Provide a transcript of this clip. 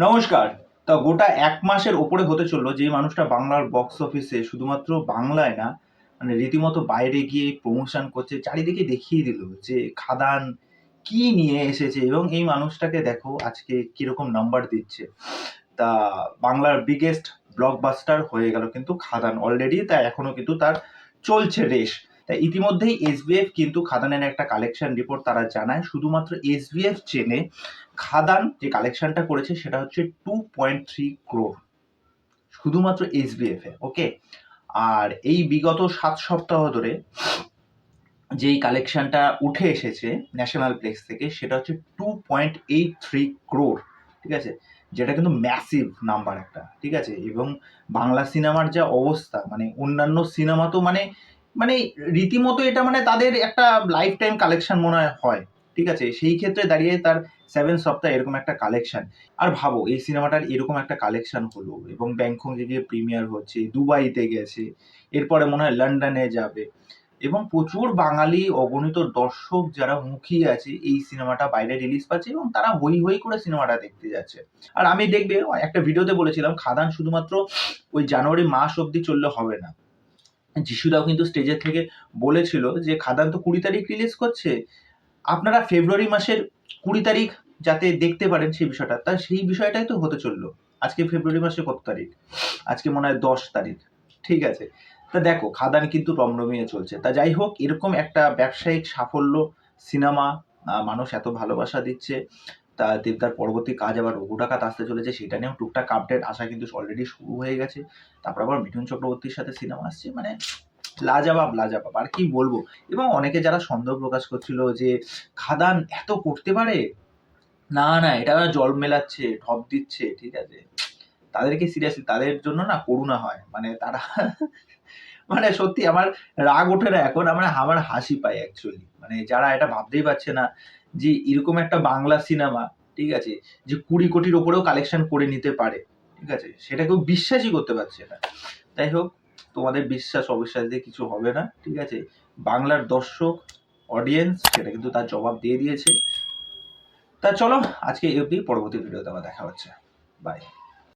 নমস্কার। তা গোটা ১ মাসের ওপরে হতে চলল যে মানুষটা বাংলার বক্স অফিসে শুধুমাত্র বাংলায় না, মানে রীতিমতো বাইরে গিয়ে প্রমোশন করছে, চারিদিকে দেখিয়ে দিল যে খাদান কি নিয়ে এসেছে এবং এই মানুষটাকে দেখো আজকে কিরকম নাম্বার দিচ্ছে। তা বাংলার বিগেস্ট ব্লকবাস্টার হয়ে গেল কিন্তু খাদান অলরেডি, তা এখনো কিন্তু তার চলছে রেশ। তাই ইতিমধ্যেই এসবিএফ কিন্তু খাদানের একটা কালেকশন রিপোর্ট তারা জানায়, শুধুমাত্র এসবিএফ চেনে খাদান যে কালেকশনটা করেছে সেটা হচ্ছে 2.3 crore, শুধুমাত্র এসবিএফ এ। ওকে, আর এই বিগত 7 সপ্তাহ ধরে যেই কালেকশনটা উঠে এসেছে ন্যাশনাল প্লেক্স থেকে সেটা হচ্ছে 2.83 crore, ঠিক আছে, যেটা কিন্তু ম্যাসিভ নাম্বার একটা, ঠিক আছে। এবং বাংলা সিনেমার যা অবস্থা, মানে অন্যান্য সিনেমা তো মানে মানে রীতিমতো এটা মানে তাদের একটা লাইফ টাইম কালেকশন মনে হয়, ঠিক আছে। সেই ক্ষেত্রে দাঁড়িয়ে তার 7 সপ্তাহ এরকম একটা কালেকশন। আর ভাবো এই সিনেমাটার এরকম একটা কালেকশন হলো এবং ব্যাংককে গিয়ে প্রিমিয়ার হচ্ছে, দুবাইতে গেছে, এরপরে মনে হয় লন্ডনে যাবে এবং প্রচুর বাঙালি অগণিত দর্শক যারা মুখিয়ে আছে এই সিনেমাটা বাইরে রিলিজ পাচ্ছে এবং তারা হই হই করে সিনেমাটা দেখতে যাচ্ছে। আর আমি দেখবে একটা ভিডিওতে বলেছিলাম খাদান শুধুমাত্র ওই জানুয়ারি মাস অবধি চললে হবে না। যিশুদাও কিন্তু স্টেজের থেকে বলেছিল যে খাদান তো 20 তারিখ রিলিজ করছে, আপনারা ফেব্রুয়ারি মাসের 20 তারিখ যাতে দেখতে পারেন সেই বিষয়টা, তা সেই বিষয়টাই তো হতে চললো। আজকে ফেব্রুয়ারি মাসে কত তারিখ? আজকে মনে হয় 10 তারিখ, ঠিক আছে। তা দেখো খাদান কিন্তু রমরমিয়ে চলছে। তা যাই হোক, এরকম একটা ব্যবসায়িক সাফল্য সিনেমা মানুষ এত ভালোবাসা দিচ্ছে, তা দেবদার পরবর্তী কাজ আবার রঘু ডাকাত আসতে চলেছে, সেটা নিয়েও টুকটাক আপডেট আসা কিন্তু অলরেডি শুরু হয়ে গেছে। তারপর আবার মিঠুন চক্রবর্তীর সাথে সিনেমা আসছে, মানে লাজাবাব লাজাবাব, আর কি বলবো। এবং অনেকে যারা সন্দেহ প্রকাশ করছিল যে খাদান এত করতে পারে, না না এটা জল মেলাচ্ছে, ঢপ দিচ্ছে, ঠিক আছে, তাদেরকে সিরিয়াসলি তাদের জন্য না করুণা হয়, মানে তারা মানে সত্যি আমার রাগ ওঠে না এখন, আমার হাসি পায় অ্যাকচুয়ালি, মানে যারা এটা ভাবতেই পারছে না যে এরকম একটা বাংলা সিনেমা, ঠিক আছে, যে 20 কোটির ওপরেও কালেকশন করে নিতে পারে, ঠিক আছে, সেটা কেউ বিশ্বাসই করতে পারছে না। যাই হোক, তোমাদের বিশ্বাস অবিশ্বাস দিয়ে কিছু হবে না, ঠিক আছে। বাংলার দর্শক অডিয়েন্স সেটা কিন্তু তার জবাব দিয়ে দিয়েছে। তা চলো আজকে এই অবধি, পরবর্তী ভিডিওতে আবার দেখা হচ্ছে। বাই।